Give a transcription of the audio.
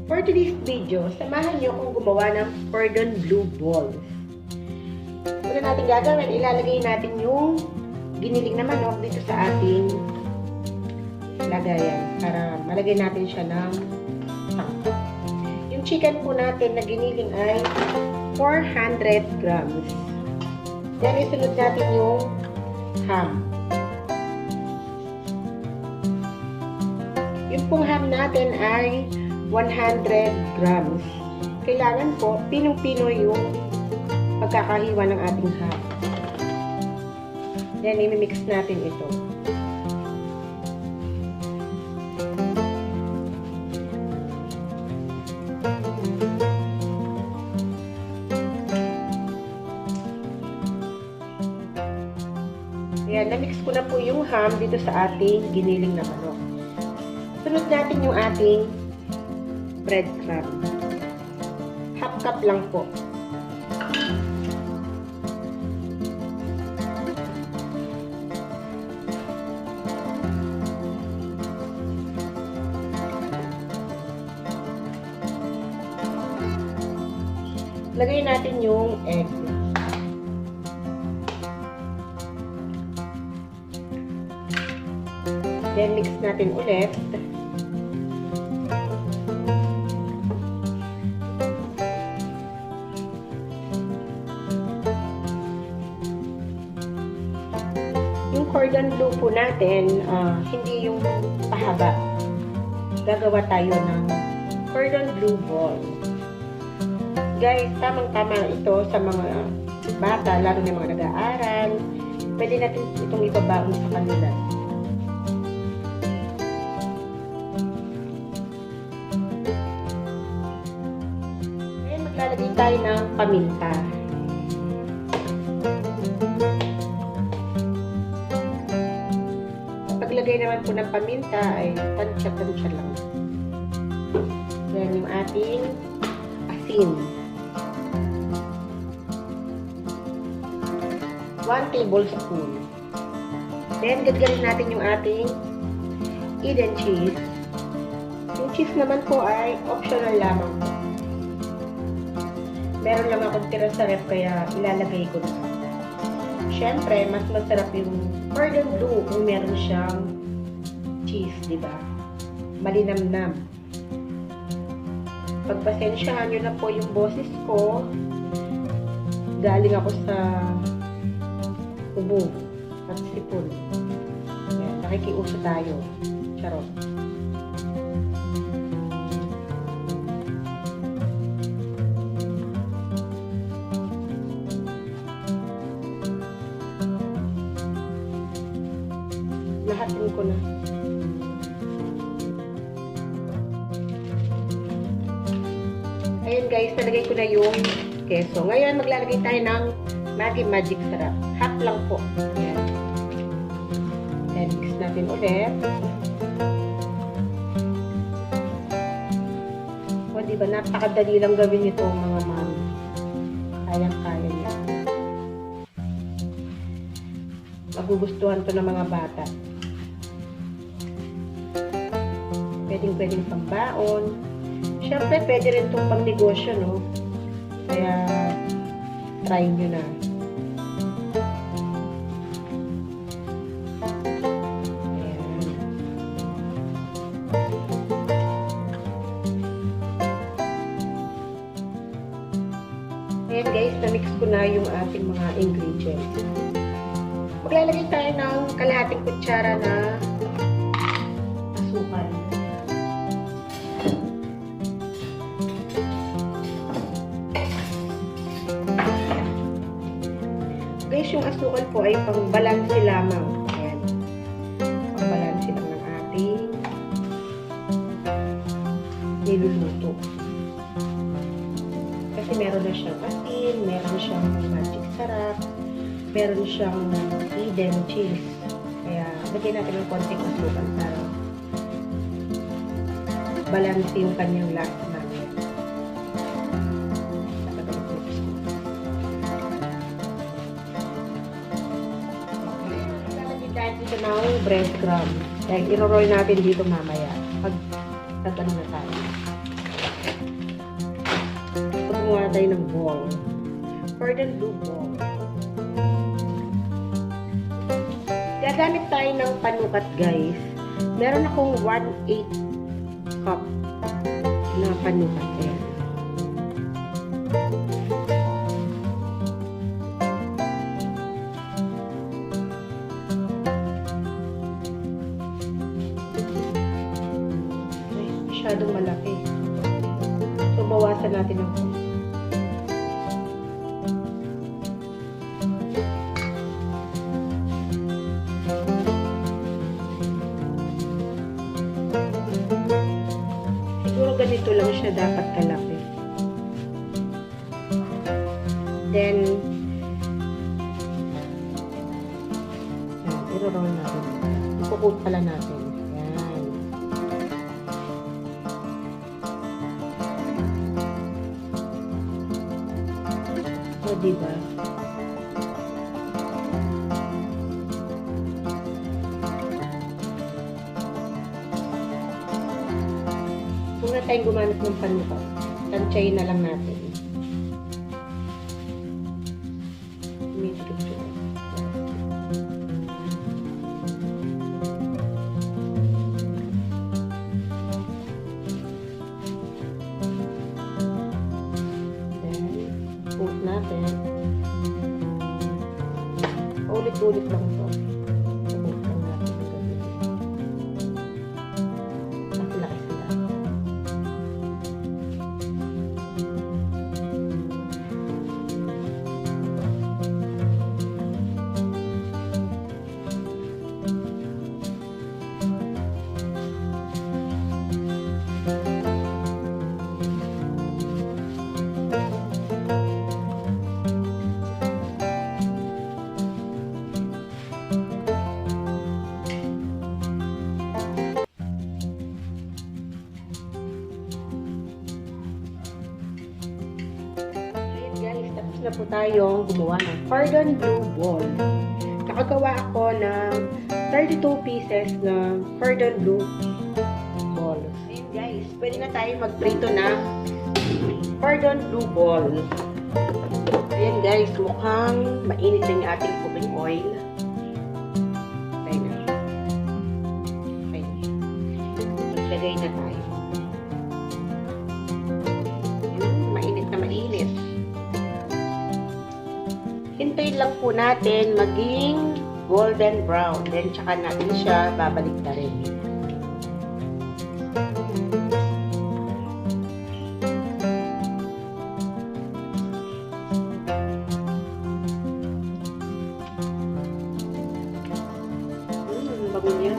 For today's video, samahan niyo akong gumawa ng cordon bleu balls. Una natin gagawin, ilalagay natin yung giniling na manok dito sa ating lagayan para malagay natin siya ng sangkap. Yung chicken po natin na giniling ay 400 grams. Then, isunod natin yung ham. Yung pong ham natin ay 100 grams. Kailangan po, pinong-pino yung pagkakahiwa ng ating ham. Then, imimix natin ito. Ayan, na-mix ko na po yung ham dito sa ating giniling na manok. Sunod natin yung ating breadcrumb. Half cup lang po. Lagay natin yung egg. Then, mix natin ulit. Yung cordon bleu po natin, hindi yung pahaba. Gagawa tayo ng cordon bleu ball. Guys, tamang-tama ito sa mga bata, lalo na mga nag-aaral. Pwede natin itong ibabaon sa kanila. Lalagay tayo ng paminta. Paglagay naman po ng paminta ay tansya-tansya lang. Yan yung ating asin. 1 tablespoon. Then, gagawin natin yung ating Eden cheese. Yung cheese naman po ay optional lamang po. Meron lang akong tira sa ref kaya ilalagay ko na. Siyempre, mas masarap yung cordon bleu kung meron siyang cheese, di ba? Malinamnam. Pagpasensyahan nyo na po yung boses ko. Galing ako sa ubo at sipon. Ayan, nakikiuso tayo. Charot. Lahatin ko na. Ayan guys, nalagay ko na yung keso. Ngayon, maglalagay tayo ng Maggi Magic Sarap. Half lang po. Ayan. Then, mix natin ulit. O, diba? Napakadali lang gawin ito, mga mami. Kayang-kaya niya. Magugustuhan to ng mga bata. Pwedeng pambaon. Siyempre, pwede rin itong pang negosyo, no? Kaya, try nyo na. Ayan. Ayan guys, na-mix ko na yung ating mga ingredients. Maglalagay tayo ng kalahating kutsara na asukal. Guys, yung asukal po ay pang-balanse lamang. Ayan. Pang-balanse lang ng ating niluluto. Kasi meron na siyang asin, meron siyang magic sarap, meron siyang Eden cheese. Kaya, lagyan natin ng konting asukal para balanse yung kanyang lasa natin. Ito na ang breadcrumb. Dahil iro-roll natin dito mamaya. Pag nagano na tayo. tayo ng ball. Cordon bleu ball. Gagamit tayo ng panukat, guys. Meron akong 1/8 cup na panukat. Ayan. Masyadong malaki. So, bawasan natin ang siguro ganito lang siya dapat kalaki. Then, i-roll natin. Ipukot pala natin. Yan. O, diba? Huwag na tayong gumamit ng panukat. Tansyayin na lang natin. Then, natin. Ulit-ulit lang ito. Sabot lang natin ang gagawin. Laki-laki sila. Na po tayong gumawa ng cordon bleu ball. Nakagawa ako ng 32 pieces na cordon bleu ball. Ayun guys, pwede na tayo magprito ng cordon bleu ball. Ayan guys, mukhang mainit na yung ating cooking oil. Okay na. Okay na. Maglagay na tayo. Ayun, mainit na mainit. Hintayin lang po natin maging golden brown. Then, tsaka natin siya babalik na rin. Bago niya.